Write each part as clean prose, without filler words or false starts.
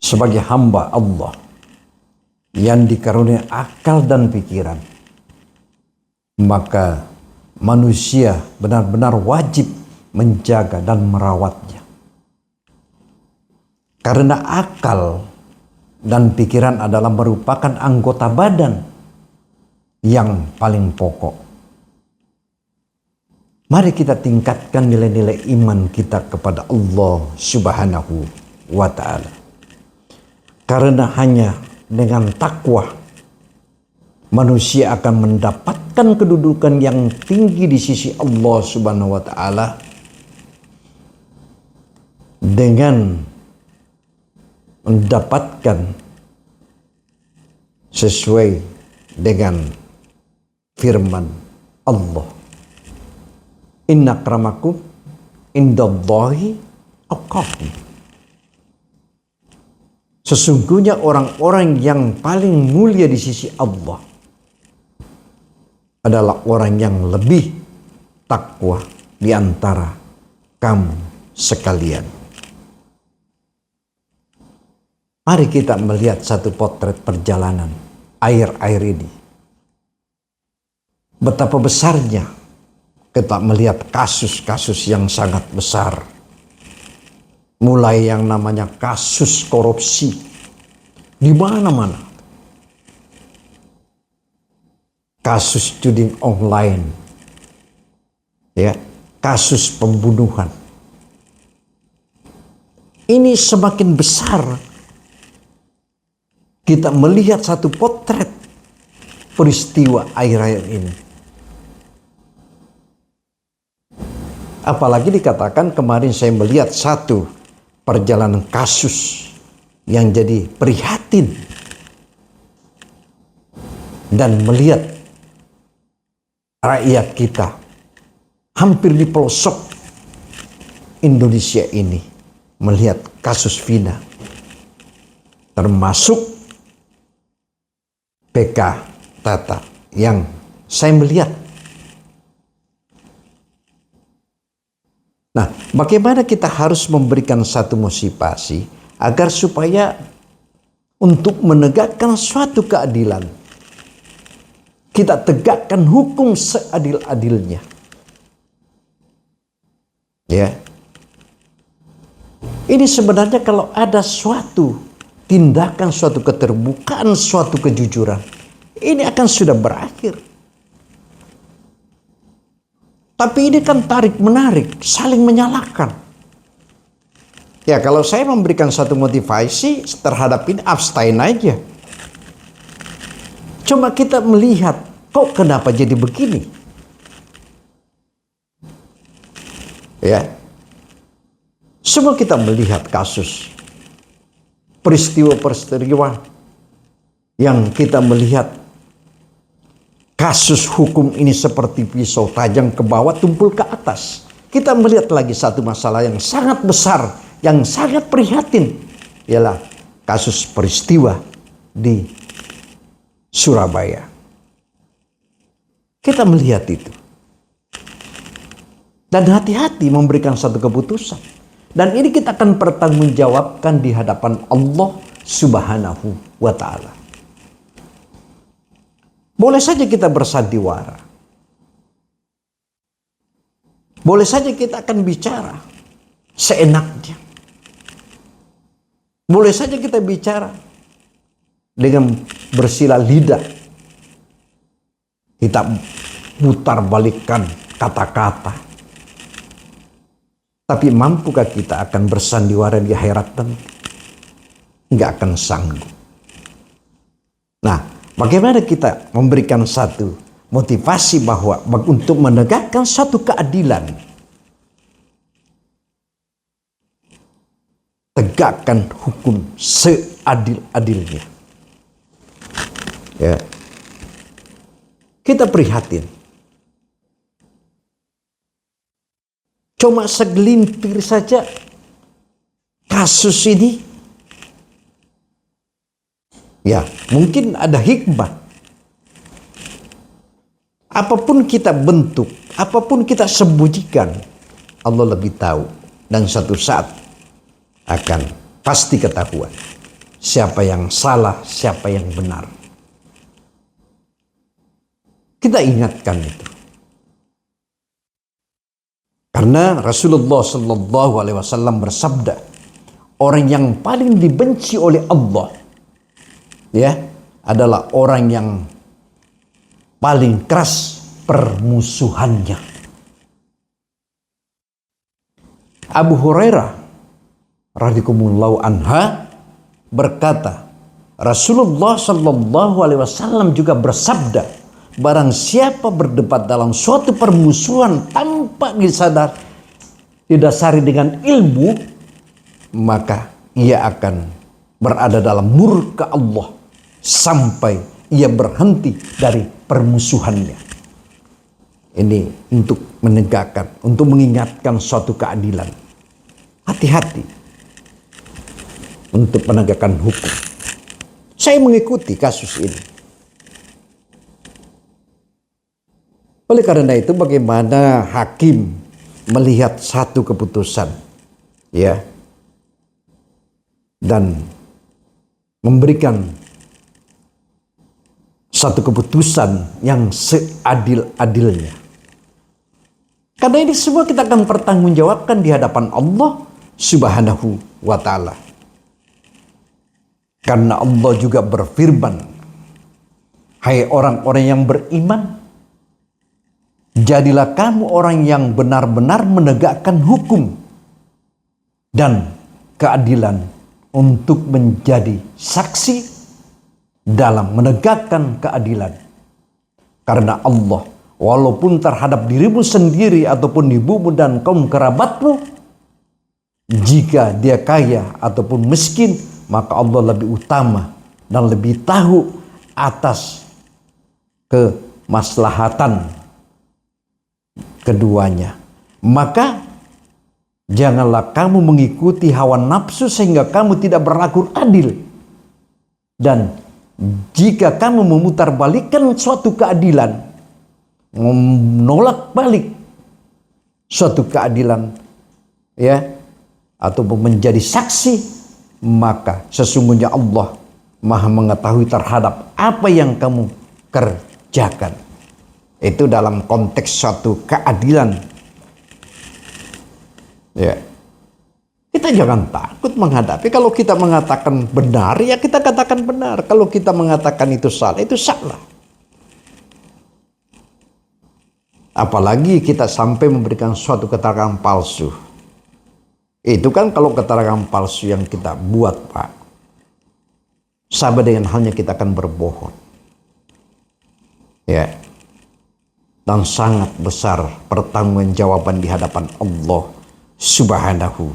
Sebagai hamba Allah yang dikaruniai akal dan pikiran, maka manusia benar-benar wajib menjaga dan merawatnya. Karena akal dan pikiran adalah merupakan anggota badan yang paling pokok. Mari kita tingkatkan nilai-nilai iman kita kepada Allah Subhanahu wa Ta'ala. Karena hanya dengan takwa manusia akan mendapatkan kedudukan yang tinggi di sisi Allah Subhanahu wa Ta'ala dengan mendapatkan sesuai dengan firman Allah. Inna akramakum indallahi atqakum. Sesungguhnya orang-orang yang paling mulia di sisi Allah adalah orang yang lebih takwa di antara kamu sekalian. Mari kita melihat satu potret perjalanan air-air ini. Betapa besarnya kita melihat kasus-kasus yang sangat besar. Mulai yang namanya kasus korupsi di mana-mana. Kasus judi online. Ya, kasus pembunuhan. Ini semakin besar. Kita melihat satu potret peristiwa air-air ini. Apalagi dikatakan kemarin saya melihat satu perjalanan kasus yang jadi prihatin dan melihat rakyat kita hampir di pelosok Indonesia ini melihat kasus Vina, termasuk PK Tata yang saya melihat. Nah, bagaimana kita harus memberikan satu motivasi agar supaya untuk menegakkan suatu keadilan, kita tegakkan hukum seadil-adilnya. Ya. Ini sebenarnya kalau ada suatu tindakan, suatu keterbukaan, suatu kejujuran, ini akan sudah berakhir. Tapi ini kan tarik-menarik, saling menyalahkan. Ya, kalau saya memberikan satu motivasi terhadap ini, abstain aja. Cuma kita melihat, kok kenapa jadi begini? Ya, semua kita melihat kasus, peristiwa-peristiwa yang kita melihat. Kasus hukum ini seperti pisau tajam ke bawah, tumpul ke atas. Kita melihat lagi satu masalah yang sangat besar, yang sangat prihatin. Ialah kasus peristiwa di Surabaya. Kita melihat itu. Dan hati-hati memberikan satu keputusan. Dan ini kita akan pertanggungjawabkan di hadapan Allah Subhanahu wa Ta'ala. Boleh saja kita bersandiwara. Boleh saja kita akan bicara seenaknya. Boleh saja kita bicara dengan bersila lidah. Kita putar balikkan kata-kata. Tapi mampukah kita akan bersandiwara di akhirat nanti? Nggak akan sanggup. Nah, bagaimana kita memberikan satu motivasi bahwa untuk menegakkan satu keadilan, tegakkan hukum seadil-adilnya. Ya. Kita prihatin. Cuma segelintir saja kasus ini. Ya, mungkin ada hikmah. Apapun kita bentuk, apapun kita sembunyikan, Allah lebih tahu. Dan satu saat akan pasti ketahuan siapa yang salah, siapa yang benar. Kita ingatkan itu. Karena Rasulullah Shallallahu Alaihi Wasallam bersabda, orang yang paling dibenci oleh Allah, ya, adalah orang yang paling keras permusuhannya. Abu Hurairah radhiyallahu anha berkata, Rasulullah Shallallahu Alaihi Wasallam juga bersabda, barang siapa berdebat dalam suatu permusuhan tanpa didasari dengan ilmu, maka ia akan berada dalam murka Allah sampai ia berhenti dari permusuhannya. Ini untuk menegakkan, untuk mengingatkan suatu keadilan. Hati-hati untuk menegakkan hukum. Saya mengikuti kasus ini. Oleh karena itu, bagaimana hakim melihat satu keputusan, ya, dan memberikan satu keputusan yang seadil-adilnya. Karena ini semua kita akan pertanggungjawabkan di hadapan Allah Subhanahu wa Ta'ala. Karena Allah juga berfirman, hai orang-orang yang beriman, jadilah kamu orang yang benar-benar menegakkan hukum dan keadilan untuk menjadi saksi dalam menegakkan keadilan. Karena Allah, walaupun terhadap dirimu sendiri ataupun ibumu dan kaum kerabatmu, jika dia kaya ataupun miskin, maka Allah lebih utama dan lebih tahu atas kemaslahatan keduanya. Maka janganlah kamu mengikuti hawa nafsu sehingga kamu tidak berlaku adil. Dan jika kamu memutarbalikkan suatu keadilan, menolak balik suatu keadilan, ya, atau menjadi saksi, maka sesungguhnya Allah Maha mengetahui terhadap apa yang kamu kerjakan. Itu dalam konteks suatu keadilan. Ya. Kita jangan takut menghadapi. Kalau kita mengatakan benar, ya kita katakan benar. Kalau kita mengatakan itu salah. Apalagi kita sampai memberikan suatu keterangan palsu. Itu kan kalau keterangan palsu yang kita buat, Pak, sama dengan halnya kita akan berbohong. Ya. Dan sangat besar pertanggungjawaban di hadapan Allah Subhanahu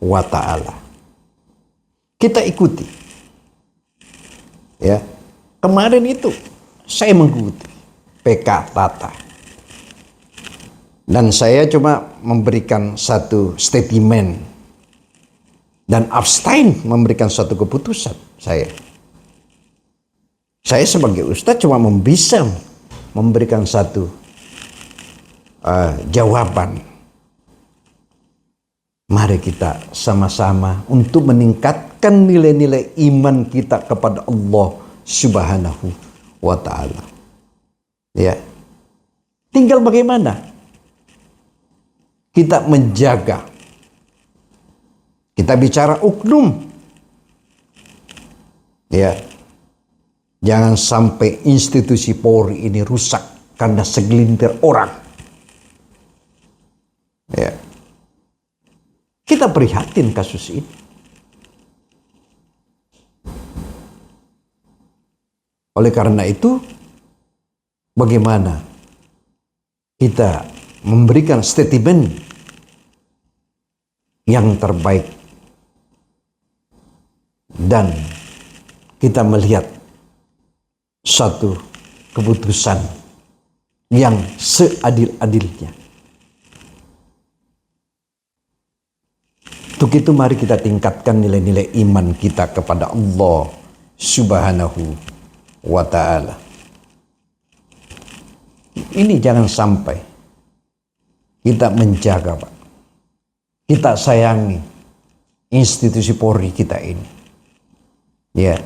wa Ta'ala. Kita ikuti. Ya. Kemarin itu saya mengikuti PK Tata. Dan saya cuma memberikan satu statement dan abstain memberikan satu keputusan. Saya sebagai ustadz cuma bisa memberikan satu jawaban. Mari kita sama-sama untuk meningkatkan nilai-nilai iman kita kepada Allah Subhanahu wa Ta'ala. Ya. Tinggal bagaimana kita menjaga. Kita bicara oknum. Ya. Jangan sampai institusi Polri ini rusak karena segelintir orang. Ya. Kita prihatin kasus ini. Oleh karena itu, bagaimana kita memberikan statement yang terbaik dan kita melihat satu keputusan yang seadil-adilnya. Untuk itu mari kita tingkatkan nilai-nilai iman kita kepada Allah Subhanahu wa Ta'ala. ini jangan sampai kita menjaga, Pak. Kita sayangi institusi Polri kita ini. Ya.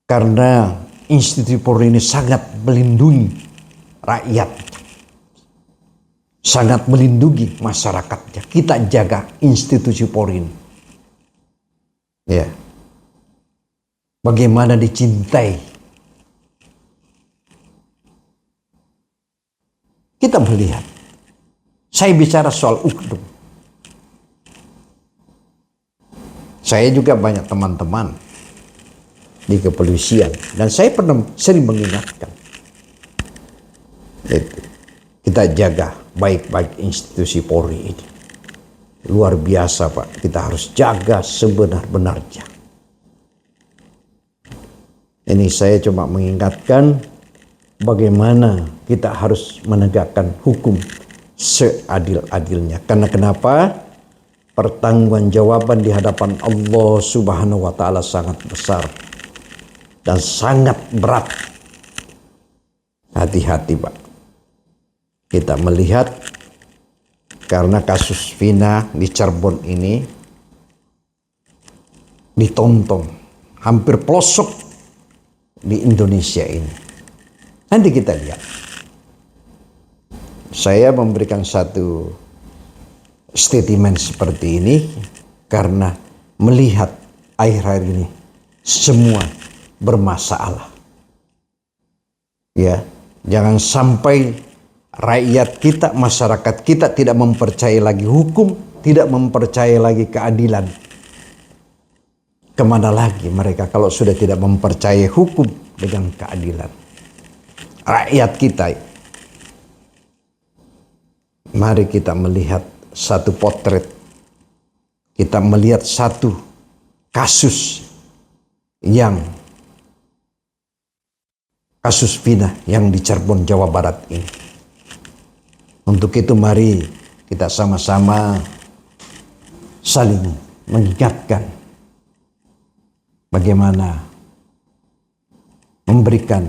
Karena institusi Polri ini sangat melindungi rakyat. Sangat melindungi masyarakatnya. Kita jaga institusi Polri ini. Ya. Bagaimana dicintai. Kita melihat. Saya bicara soal ukdum. Saya juga banyak teman-teman di kepolisian. Dan saya pernah sering mengingatkan. Kita jaga baik-baik institusi Polri ini. Luar biasa, Pak. Kita harus jaga sebenar-benarnya. Ini saya cuma mengingatkan bagaimana kita harus menegakkan hukum seadil-adilnya. Karena kenapa? Pertanggungjawaban di hadapan Allah Subhanahu wa Ta'ala sangat besar dan sangat berat. Hati-hati, Pak. Kita melihat karena kasus Vina di Cirebon ini ditonton hampir pelosok di Indonesia ini. Nanti kita lihat. Saya memberikan satu statement seperti ini karena melihat akhir-akhir ini semua bermasalah. Ya, jangan sampai rakyat kita, masyarakat kita tidak mempercayai lagi hukum, tidak mempercayai lagi keadilan. Kemana lagi mereka kalau sudah tidak mempercayai hukum dengan keadilan? Rakyat kita. Mari kita melihat satu potret. Kita melihat satu kasus kasus Vina yang di Cirebon, Jawa Barat ini. Untuk itu mari kita sama-sama saling mengingatkan bagaimana memberikan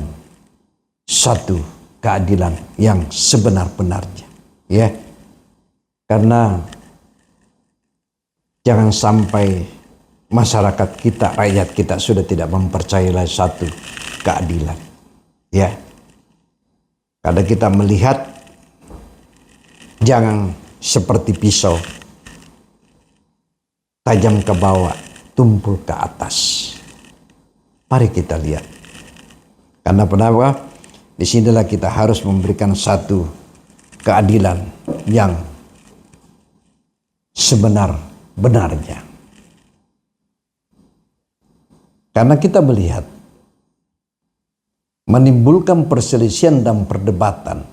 satu keadilan yang sebenar-benarnya. Ya, karena jangan sampai masyarakat kita, rakyat kita sudah tidak mempercayai satu keadilan. Ya, karena kita melihat jangan seperti pisau, tajam ke bawah, tumpul ke atas. Mari kita lihat. Karena kenapa? Disinilah kita harus memberikan satu keadilan yang sebenar-benarnya. Karena kita melihat menimbulkan perselisihan dan perdebatan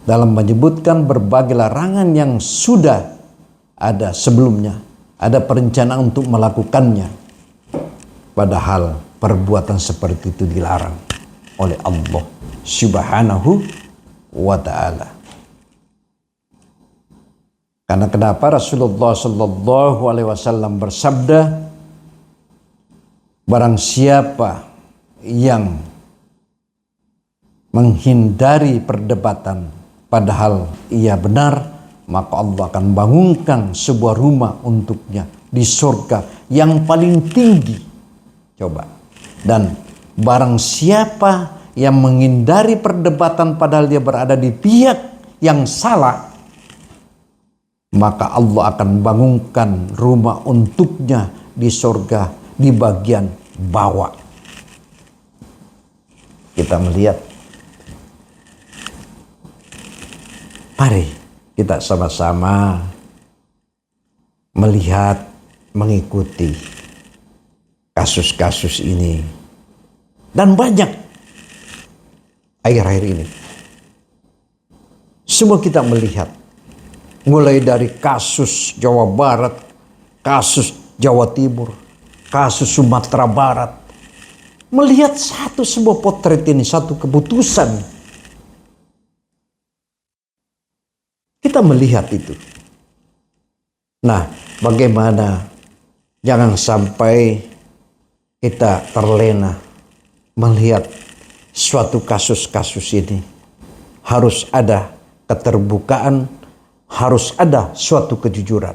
dalam menyebutkan berbagai larangan yang sudah ada sebelumnya, ada perencanaan untuk melakukannya. Padahal perbuatan seperti itu dilarang oleh Allah Subhanahu wa Ta'ala. Karena kenapa Rasulullah Sallallahu Alaihi Wasallam bersabda, barang siapa yang menghindari perdebatan padahal ia benar, maka Allah akan bangunkan sebuah rumah untuknya di surga yang paling tinggi. Coba. Dan barang siapa yang menghindari perdebatan padahal dia berada di pihak yang salah, maka Allah akan bangunkan rumah untuknya di surga di bagian bawah. Kita melihat. Mari kita sama-sama melihat, mengikuti kasus-kasus ini. Dan banyak akhir-akhir ini. Semua kita melihat. Mulai dari kasus Jawa Barat, kasus Jawa Timur, kasus Sumatera Barat. Melihat satu sebuah potret ini, satu keputusan. Kita melihat itu. Nah, bagaimana jangan sampai kita terlena melihat suatu kasus-kasus ini harus ada keterbukaan, harus ada suatu kejujuran.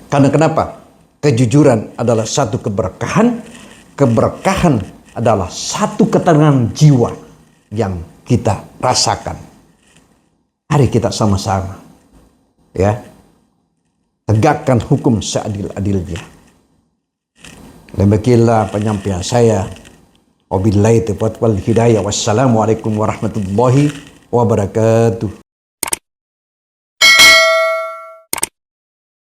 Karena kenapa? Kejujuran adalah satu keberkahan, keberkahan adalah satu ketenangan jiwa yang kita rasakan. Mari kita sama-sama ya tegakkan hukum seadil-adilnya. Demikianlah penyampaian saya. Wabillahi taufiq wal hidayah. Wassalamualaikum warahmatullahi wabarakatuh.